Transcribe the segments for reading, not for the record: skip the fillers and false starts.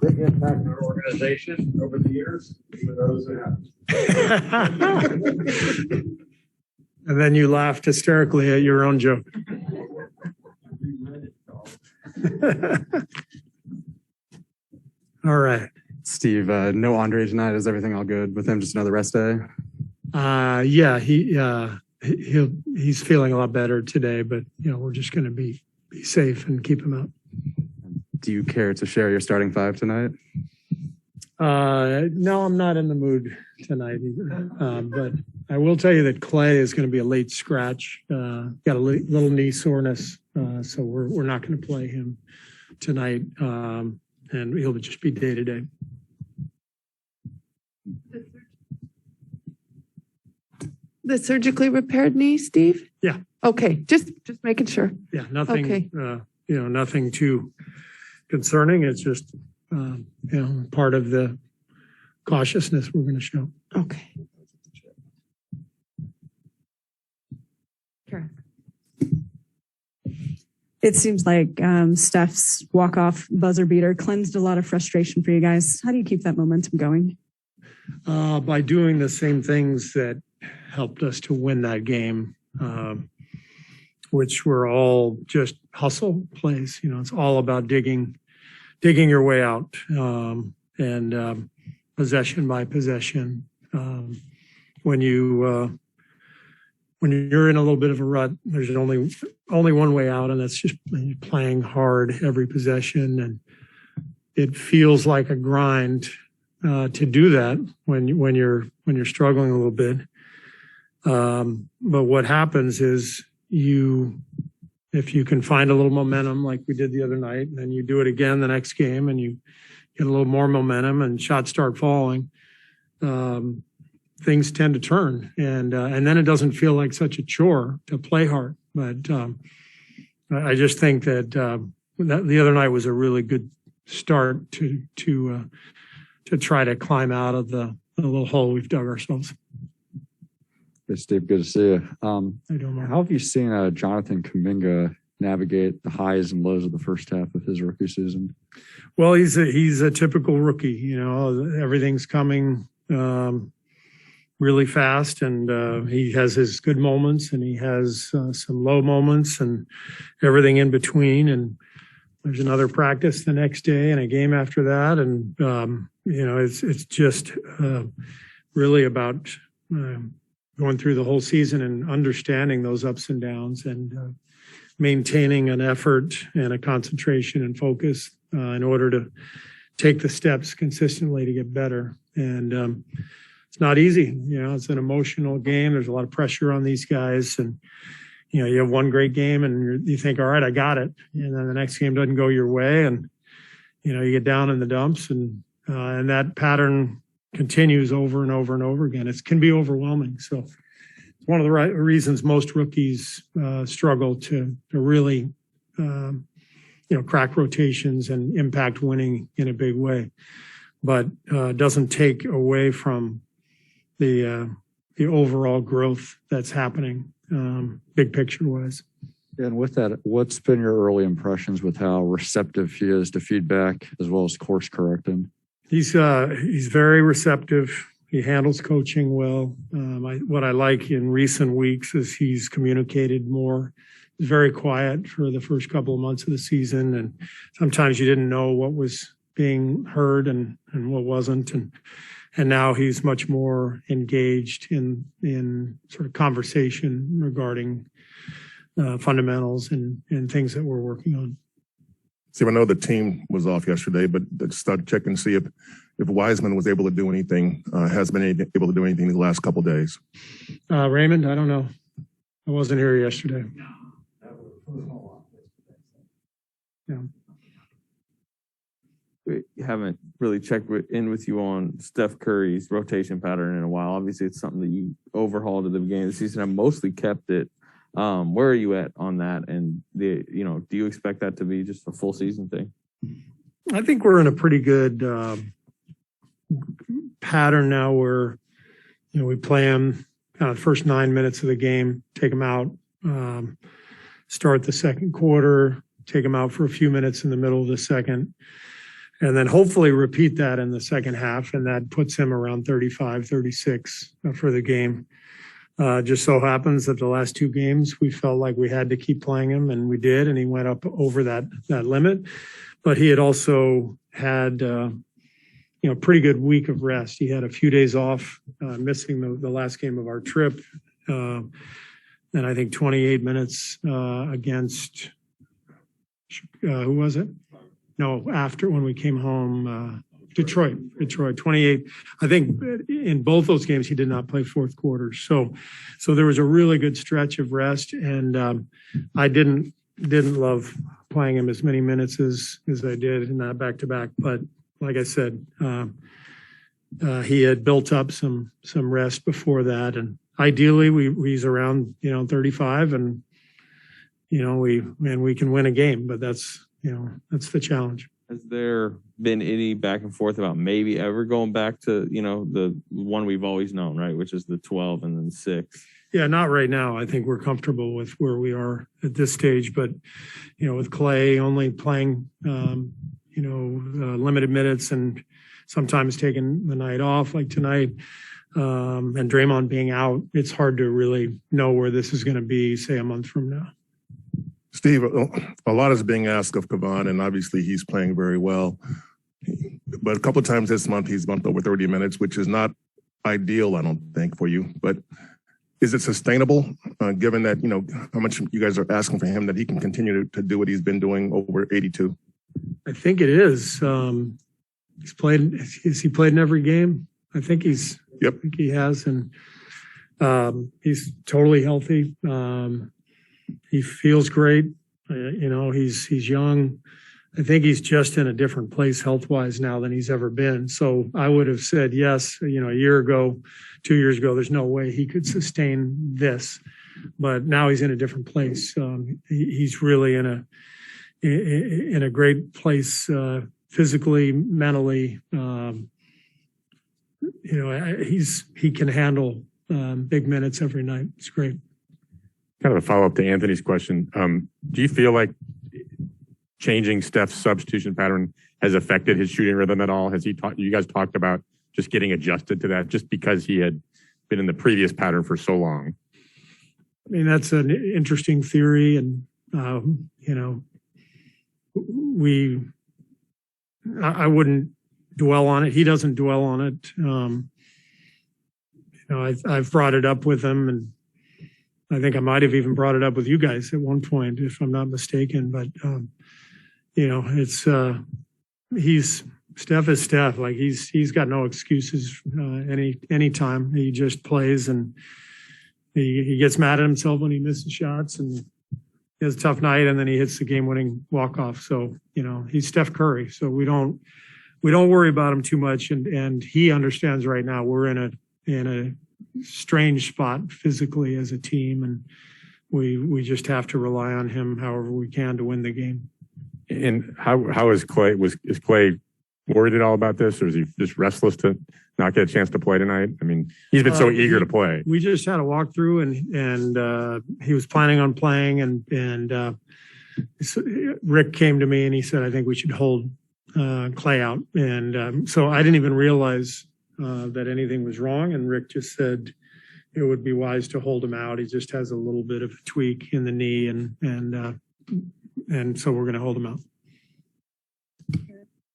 big impact in our organization over the years, even those who haven't. And then you laughed hysterically at your own joke. All right. Steve, no Andre tonight. Is everything all good with him? Just another rest day? Yeah, he's feeling a lot better today, but we're just going to be safe and keep him out. Do you care to share your starting five tonight? No, I'm not in the mood tonight either. But I will tell you that Klay is going to be a late scratch. Got a little knee soreness, so we're not going to play him tonight, and he'll just be day to day. The surgically repaired knee, Steve? Yeah. Okay, just making sure. Yeah, nothing. Okay. Nothing too concerning. It's just part of the cautiousness we're going to show. Okay. Kerr. It seems like Steph's walk-off buzzer beater cleansed a lot of frustration for you guys. How do you keep that momentum going? By doing the same things that helped us to win that game, which were all just hustle plays. It's all about digging your way out, and possession by possession. When you're in a little bit of a rut, there's only one way out, and that's just playing hard every possession. And it feels like a grind to do that when you're struggling a little bit. But what happens is if you can find a little momentum like we did the other night, and then you do it again the next game and you get a little more momentum and shots start falling, things tend to turn. And then it doesn't feel like such a chore to play hard. But I just think that the other night was a really good start to try to climb out of the little hole we've dug ourselves. Hey, Steve, good to see you. How have you seen Jonathan Kuminga navigate the highs and lows of the first half of his rookie season? Well, he's a typical rookie. Everything's coming really fast, and he has his good moments, and he has some low moments, and everything in between. And there's another practice the next day, and a game after that, and it's just really about going through the whole season and understanding those ups and downs, and maintaining an effort and a concentration and focus in order to take the steps consistently to get better. And it's not easy. It's an emotional game. There's a lot of pressure on these guys, and you have one great game and you think, all right, I got it. And then the next game doesn't go your way, and you get down in the dumps, and that pattern continues over and over and over again. It can be overwhelming. So it's one of the reasons most rookies struggle to really crack rotations and impact winning in a big way. But doesn't take away from the overall growth that's happening, big picture wise. And with that, what's been your early impressions with how receptive he is to feedback as well as course correcting? He's very receptive. He handles coaching well. What I like in recent weeks is he's communicated more. He's very quiet for the first couple of months of the season, and sometimes you didn't know what was being heard and what wasn't. And now he's much more engaged in sort of conversation regarding fundamentals and things that we're working on. Steve, I know the team was off yesterday, but just start checking to see if Wiseman was able to do anything, has been able to do anything in the last couple of days. Raymond, I don't know. I wasn't here yesterday. Yeah. We haven't really checked in with you on Steph Curry's rotation pattern in a while. Obviously, it's something that you overhauled at the beginning of the season. I've mostly kept it. Where are you at on that? And do you expect that to be just a full season thing? I think we're in a pretty good pattern now where, we play them kind of the first 9 minutes of the game, take them out, start the second quarter, take them out for a few minutes in the middle of the second, and then hopefully repeat that in the second half. And that puts him around 35, 36 for the game. Just so happens that the last two games, we felt like we had to keep playing him, and we did, and he went up over that limit. But he had also had, pretty good week of rest. He had a few days off, missing the last game of our trip. And I think 28 minutes against, who was it? No, after when we came home, Detroit, 28. I think in both those games, he did not play fourth quarter. So there was a really good stretch of rest, and I didn't love playing him as many minutes as I did in that back-to-back. But like I said, he had built up some rest before that, and ideally he's around 35, and we can win a game. But that's the challenge. Has there been any back and forth about maybe ever going back to, the one we've always known, right? Which is the 12 and then 6. Yeah, not right now. I think we're comfortable with where we are at this stage, but, with Klay only playing, limited minutes and sometimes taking the night off like tonight, and Draymond being out, it's hard to really know where this is going to be, say, a month from now. Steve, a lot is being asked of Kevon, and obviously he's playing very well. But a couple of times this month, he's bumped over 30 minutes, which is not ideal, I don't think, for you. But is it sustainable, given that, how much you guys are asking for him, that he can continue to do what he's been doing over 82? I think it is. Has he played in every game? I think he's. Yep. I think he has, and he's totally healthy. He feels great. He's young. I think he's just in a different place health-wise now than he's ever been. So I would have said yes, a year ago, 2 years ago, there's no way he could sustain this. But now he's in a different place. He's really in a great place physically, mentally. He can handle big minutes every night. It's great. Kind of a follow-up to Anthony's question. Do you feel like changing Steph's substitution pattern has affected his shooting rhythm at all? You guys talked about just getting adjusted to that just because he had been in the previous pattern for so long? I mean, that's an interesting theory. And, I wouldn't dwell on it. He doesn't dwell on it. I've brought it up with him, and I think I might have even brought it up with you guys at one point, if I'm not mistaken. But, Steph is Steph. Like he's got no excuses any time. He just plays, and he gets mad at himself when he misses shots, and he has a tough night, and then he hits the game-winning walk-off. So, he's Steph Curry. So we don't worry about him too much. And he understands right now we're in a strange spot physically as a team, and we just have to rely on him however we can to win the game. And how is Klay? Is Klay worried at all about this, or is he just restless to not get a chance to play tonight? I mean, he's been so eager to play. We just had a walkthrough, and he was planning on playing, and Rick came to me and he said, I think we should hold Klay out. And so I didn't even realize that anything was wrong. And Rick just said it would be wise to hold him out. He just has a little bit of a tweak in the knee, and so we're going to hold him out.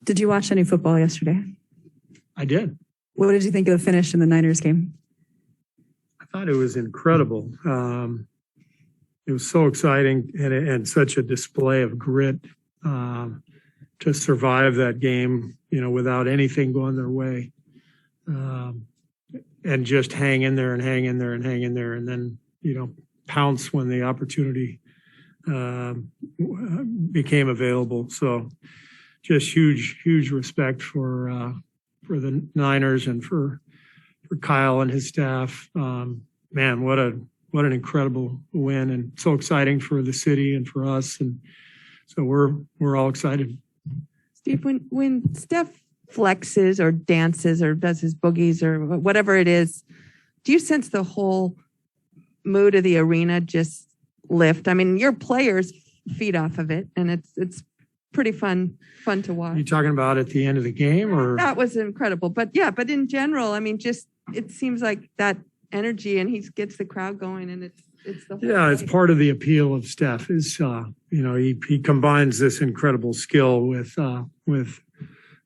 Did you watch any football yesterday? I did. What did you think of the finish in the Niners game? I thought it was incredible. It was so exciting and such a display of grit to survive that game, without anything going their way. And just hang in there and hang in there and hang in there, and then, pounce when the opportunity became available. So just huge respect for the Niners and for Kyle and his staff. Man, what an incredible win, and so exciting for the city and for us. And so we're all excited. Steve, when Steph flexes or dances or does his boogies or whatever it is, do you sense the whole mood of the arena just lift? I mean, your players feed off of it, and it's pretty fun to watch. You talking about at the end of the game or? That was incredible. But yeah, but in general, I mean, just it seems like that energy and he gets the crowd going and it's the whole Yeah, it's thing. part of the appeal of Steph is, he combines this incredible skill with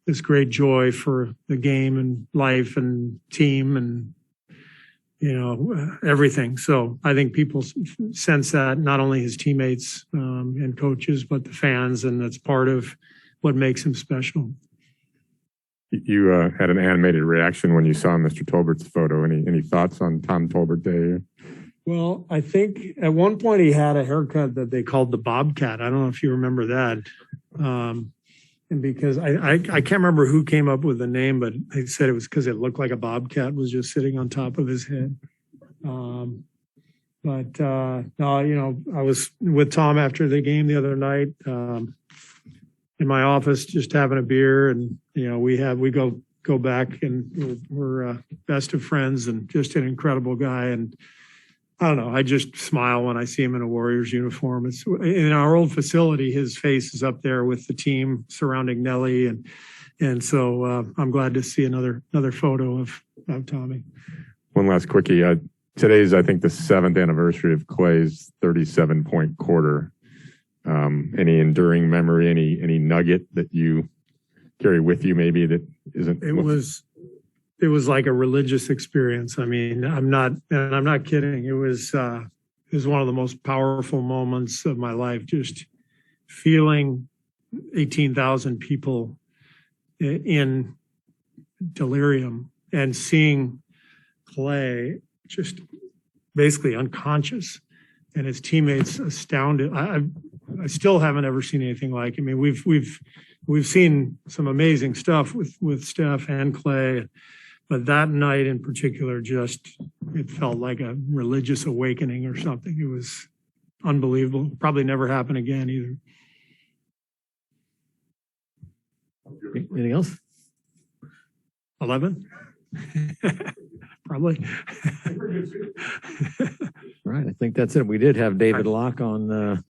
this great joy for the game and life and team and, everything. So I think people sense that, not only his teammates and coaches, but the fans, and that's part of what makes him special. You had an animated reaction when you saw Mr. Tolbert's photo. Any thoughts on Tom Tolbert Day? Well, I think at one point he had a haircut that they called the Bobcat. I don't know if you remember that. And because I can't remember who came up with the name, but they said it was because it looked like a Bobcat was just sitting on top of his head. No, I was with Tom after the game the other night in my office, just having a beer, and we go back, and we're best of friends, and just an incredible guy. And I don't know, I just smile when I see him in a Warriors uniform. It's in our old facility, his face is up there with the team surrounding Nelly. And so I'm glad to see another photo of Tommy. One last quickie. Today's, I think, the 7th anniversary of Klay's 37-point quarter. Any enduring memory, any nugget that you carry with you maybe that isn't? It was like a religious experience. I mean, I'm not kidding. It was one of the most powerful moments of my life, just feeling 18,000 people in delirium and seeing Klay just basically unconscious and his teammates astounded. I still haven't ever seen anything like it. I mean, we've seen some amazing stuff with Steph and Klay, but that night in particular, it felt like a religious awakening or something. It was unbelievable. Probably never happen again either. Anything else? 11? Probably. All right. I think that's it. We did have David Locke on